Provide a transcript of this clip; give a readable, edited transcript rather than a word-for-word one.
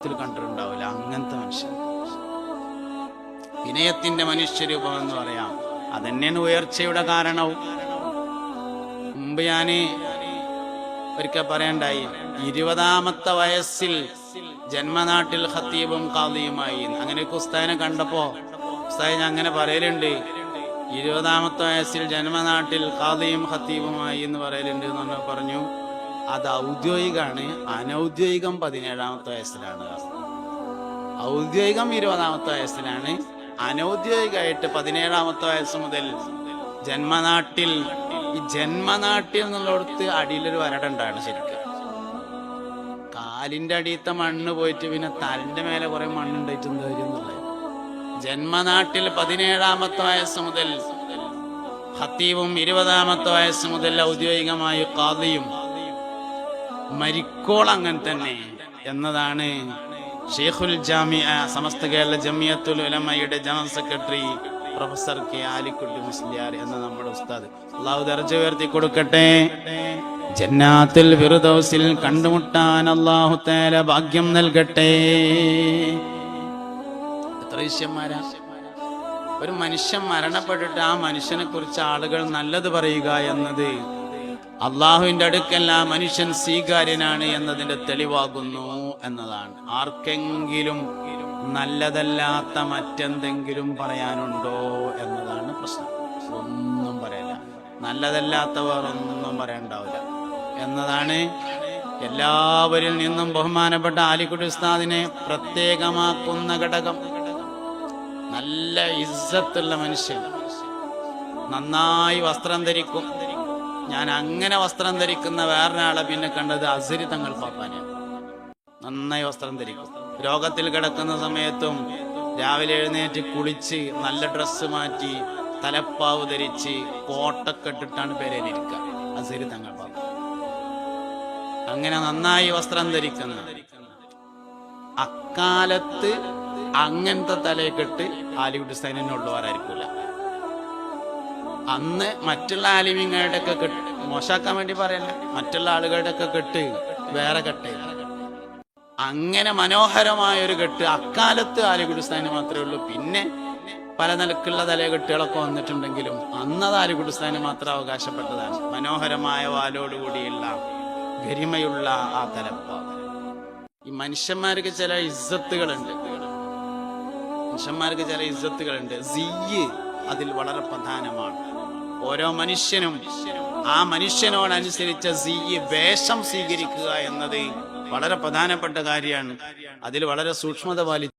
കണ്ടിട്ടുണ്ടാവില്ല അങ്ങനത്തെ മനുഷ്യൻ. വിനയത്തിന്റെ മനുഷ്യരൂപം എന്ന് പറയാം. അതന്നെയാണ് ഉയർച്ചയുടെ കാരണവും. മുമ്പ് ഞാന് ഒരിക്കൽ പറയണ്ടായി, 20ാമത്തെ വയസ്സിൽ ജന്മനാട്ടിൽ ഖത്തീബും ഖാദിയുമായി. അങ്ങനെയൊക്കെ ഉസ്താദിനെ കണ്ടപ്പോ ഉസ്താദ് ഞാൻ അങ്ങനെ പറയലുണ്ട്, 20ാമത്തെ വയസ്സിൽ ജന്മനാട്ടിൽ ഖാദിയും ഖത്തീബുമായി എന്ന് പറയലുണ്ട് എന്ന് പറഞ്ഞു. അത് ഔദ്യോഗികമാണ്. അനൗദ്യോഗികം 17ാമത്തെ വയസ്സിലാണ്. ഔദ്യോഗികം 20ാമത്തെ വയസ്സിലാണ്. അനൗദ്യോഗികമായിട്ട് 17ാമത്തെ വയസ്സ് മുതൽ ജന്മനാട്ടിൽ. ഈ ജന്മനാട്ടിൽ എന്നുള്ളടത്ത് അടിയിലൊരു വരടുണ്ടാണ് ശരിക്കും. കാലിന്റെ അടിയത്തെ മണ്ണ് പോയിട്ട് പിന്നെ തലന്റെ മേലെ കുറെ മണ്ണുണ്ടായിട്ട് എന്താ എന്നുള്ളത്. ജന്മനാട്ടിൽ 17ാമത്തെ വയസ്സ് മുതൽ ഖത്തീബും, 20ാമത്തെ വയസ്സ് മുതൽ ഔദ്യോഗികമായി ഖാദിയും, മരിക്കോൾ അങ്ങനെ തന്നെ എന്നതാണ് ഷെയ്ഖുൽ ജാമിഅ സമസ്ത കേരള ജമിയത്തുൽ ഉലമയുടെ general secretary professor K Alikkutty Musliyar എന്ന നമ്മുടെ ഉസ്താദ്. അല്ലാഹു ദർജ ഉയർത്തി കൊടുക്കട്ടെ. ജന്നാത്തുൽ ഫിർദൗസിൽ കണ്ടുമുട്ടാൻ അല്ലാഹു തആല ഭാഗ്യം നൽകട്ടെ. എത്ര വിഷയന്മാരാ. ഒരു മനുഷ്യൻ മരണപ്പെട്ടിട്ട് ആ മനുഷ്യനെ കുറിച്ച് ആളുകൾ നല്ലത് പറയുക എന്നത് അള്ളാഹുവിന്റെ അടുക്കൽ ആ മനുഷ്യൻ സ്വീകാര്യനാണ് എന്നതിന്റെ തെളിവാകുന്നു എന്നതാണ്. ആർക്കെങ്കിലും നല്ലതല്ലാത്ത മറ്റെന്തെങ്കിലും പറയാനുണ്ടോ എന്നതാണ് പ്രശ്നം. ഒന്നും പറയില്ല. നല്ലതല്ലാത്തവർ ഒന്നും പറയണ്ടാവില്ല എന്നതാണ്. എല്ലാവരിൽ നിന്നും ബഹുമാനപ്പെട്ട ആലിക്കുട്ടി ഉസ്താദിനെ പ്രത്യേകമാക്കുന്ന ഘടകം നല്ല ഇസ്സത്തുള്ള മനുഷ്യൻ, നന്നായി വസ്ത്രം ധരിക്കും. ഞാൻ അങ്ങനെ വസ്ത്രം ധരിക്കുന്ന വേറൊരാളെ പിന്നെ കണ്ടത് അസ്ഹരി തങ്ങൾ പാപ്പാനെയാണ്. നന്നായി വസ്ത്രം ധരിക്കും. രോഗത്തിൽ കിടക്കുന്ന സമയത്തും രാവിലെ എഴുന്നേറ്റ് കുളിച്ച് നല്ല ഡ്രസ്സ് മാറ്റി തലപ്പാവ് ധരിച്ച് കോട്ടൊക്കെ ഇട്ടിട്ടാണ് പേരേലിരിക്കുക അസ്ഹരി തങ്ങൾ പാപ്പ. അങ്ങനെ നന്നായി വസ്ത്രം ധരിക്കുന്ന അക്കാലത്ത് അങ്ങനത്തെ തലയെക്കെട്ട് ആലിക്കുട്ടി ഉസ്താദിനുള്ളവരായിരിക്കില്ല. അന്ന് മറ്റുള്ള ആലിമീങ്ങളുടെ ഒക്കെ കെട്ട് മോശാക്കാൻ വേണ്ടി പറയല്ല, മറ്റുള്ള ആളുകളുടെ ഒക്കെ കെട്ട് വേറെ കെട്ട്. അങ്ങനെ മനോഹരമായ ഒരു കെട്ട് അക്കാലത്ത് ആലിക്കുട്ടി ഉസ്താദിന് മാത്രമേ ഉള്ളൂ. പിന്നെ പല നിലക്കുള്ള തലകെട്ടുകളൊക്കെ വന്നിട്ടുണ്ടെങ്കിലും അന്നത് ആലിക്കുട്ടി ഉസ്താദിന് മാത്രം അവകാശപ്പെട്ടതാണ്. മനോഹരമായ വാലോടുകൂടിയുള്ള ഗരിമയുള്ള ആ തലപ്പാവ്. ഈ മനുഷ്യന്മാർക്ക് ചില ഇസ്സത്തുകളുണ്ട്. സിയ്യ് അതിൽ വളരെ പ്രധാനമാണ്. ഓരോ മനുഷ്യനും ആ മനുഷ്യനോടനുസരിച്ച സിയ്യ് വേഷം സ്വീകരിക്കുക എന്നത് വളരെ പ്രധാനപ്പെട്ട കാര്യമാണ്. അതിൽ വളരെ സൂക്ഷ്മത പാലിച്ചു